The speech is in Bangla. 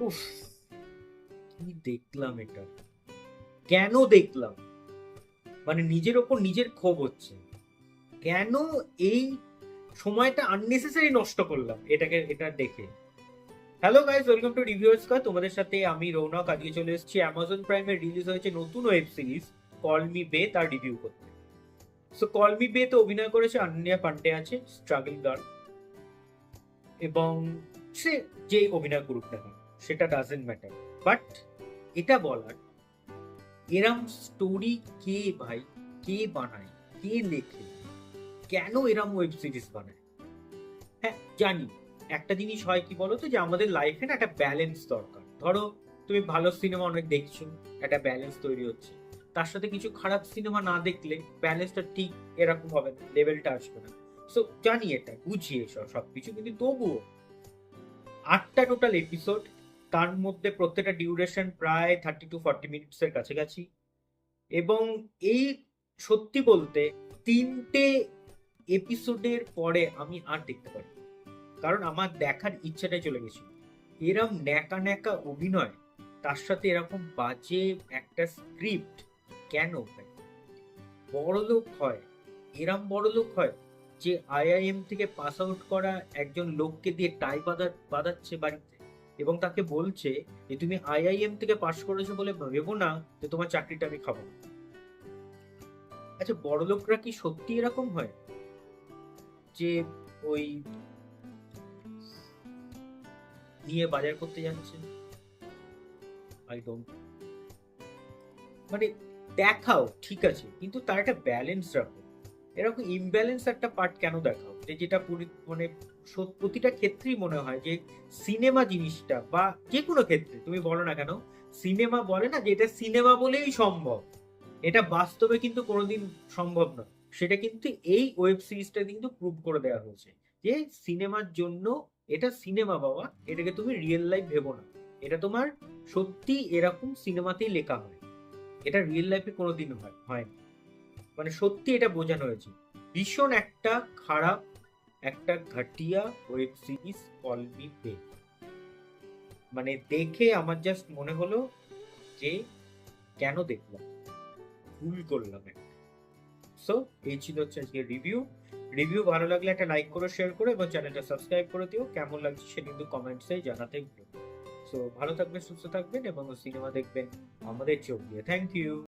উফ, কি দেখলাম এটা, কেন দেখলাম, মানে নিজের ওপর নিজের ক্ষোভ হচ্ছে। কেন এই সময়টা আননেসেসারি নষ্ট করলাম এটা দেখে। Hello guys, welcome to reviewers কা। তোমাদের সাথে আমি রৌনক। আজকে চলে এসেছি অ্যামাজন প্রাইমে রিলিজ হয়েছে নতুন ওয়েব সিরিজ কল মি বে, তার রিভিউ করতে। সো কল মি বে তে অভিনয় করেছে অনন্যা পান্ডে, আছে স্ট্রাগল গার্ল, এবং সে যে অভিনয় করুক না কেন সেটা ডাজেন্ট ম্যাটার। বাট এটা বলার, এরম স্টোরি কে ভাই, কে বানায়, কে লেখে, কেন এরম ওয়েব সিরিজ বানায়? হ্যাঁ জানি, একটা জিনিস হয় কি বলতো, যে আমাদের লাইফে না একটা ব্যালেন্স দরকার। ধরো তুমি ভালো সিনেমা অনেক দেখছো, একটা ব্যালেন্স তৈরি হচ্ছে। তার সাথে কিছু খারাপ সিনেমা না দেখলে ব্যালেন্সটা ঠিক এরকম হবে না, লেভেলটা আসবে না। সো জানি, এটা বুঝিয়ে সবকিছু, কিন্তু তবুও 8টা টোটাল এপিসোড, তার মধ্যে প্রত্যেকটা ডিউরেশন প্রায় 30 to 40 মিনিটস এর কাছাকাছি। এবং এই, সত্যি বলতে, 3টে এপিসোডের পরে আমি আর দেখতে পারি, কারণ আমার দেখার ইচ্ছাটাই চলে গেছিল। এরম ন্যাকা ন্যাকা অভিনয়, তার সাথে এরকম বাজে একটা স্ক্রিপ্ট, কেন ভাই? বড়লোক হয়, এরম বড়লোক হয় যে আইআইএম থেকে পাস আউট করা একজন লোককে দিয়ে টাই বাঁধাচ্ছে বাড়িতে, এবং তাকে বলছে যে তুমি আইআইএম থেকে পাশ করেছো বলে ভেবো না যে তোমার চাকরিটা আমি খাবো না। আচ্ছা, বড়লোকরা কি সত্যি এরকম হয়, যে ওই নিয়ে বাজার করতে যাচ্ছে? আই ডোন্ট, মানে দেখাও ঠিক আছে, কিন্তু তার একটা ব্যালেন্স রাখো। এরকম ইমব্যালেন্স একটা পার্ট কেন দেখাও, যে যেটা মানে প্রতিটা ক্ষেত্রেই মনে হয় যে সিনেমা জিনিসটা, বা যে কোনো ক্ষেত্রে তুমি বলো না কেন, সিনেমা বলে না যে এটা সিনেমা বলেই সম্ভব, এটা বাস্তবে কিন্তু কোনোদিন সম্ভব নয়। সেটা কিন্তু এই ওয়েব সিরিজটা কিন্তু প্রুভ করে দেওয়া হয়েছে, যে সিনেমার জন্য এটা সিনেমা বাবা, এটাকে তুমি রিয়েল লাইফ ভেবো না। এটা তোমার সত্যি এরকম সিনেমাতেই লেখা হয়, এটা রিয়েল লাইফে কোনোদিন হয় না। মানে সত্যি এটা বোঝানো হয়েছে। ভীষণ একটা খারাপ, একটা ঘাটিয়া web series call me bae. মানে দেখে আমার জাস্ট মনে হলো যে কেন দেখলাম, ভুল করলাম একটা। সো এই ছিল হচ্ছে আজকে রিভিউ। রিভিউ ভালো লাগলে একটা লাইক করো, শেয়ার করো, এবং চ্যানেলটা সাবস্ক্রাইব করে দিও। কেমন লাগছে সে কিন্তু কমেন্টসে জানাতে ভুলো না। সো ভালো থাকবেন, সুস্থ থাকবেন, এবং সিনেমা দেখবেন আমাদের চোখ দিয়ে। Thank you.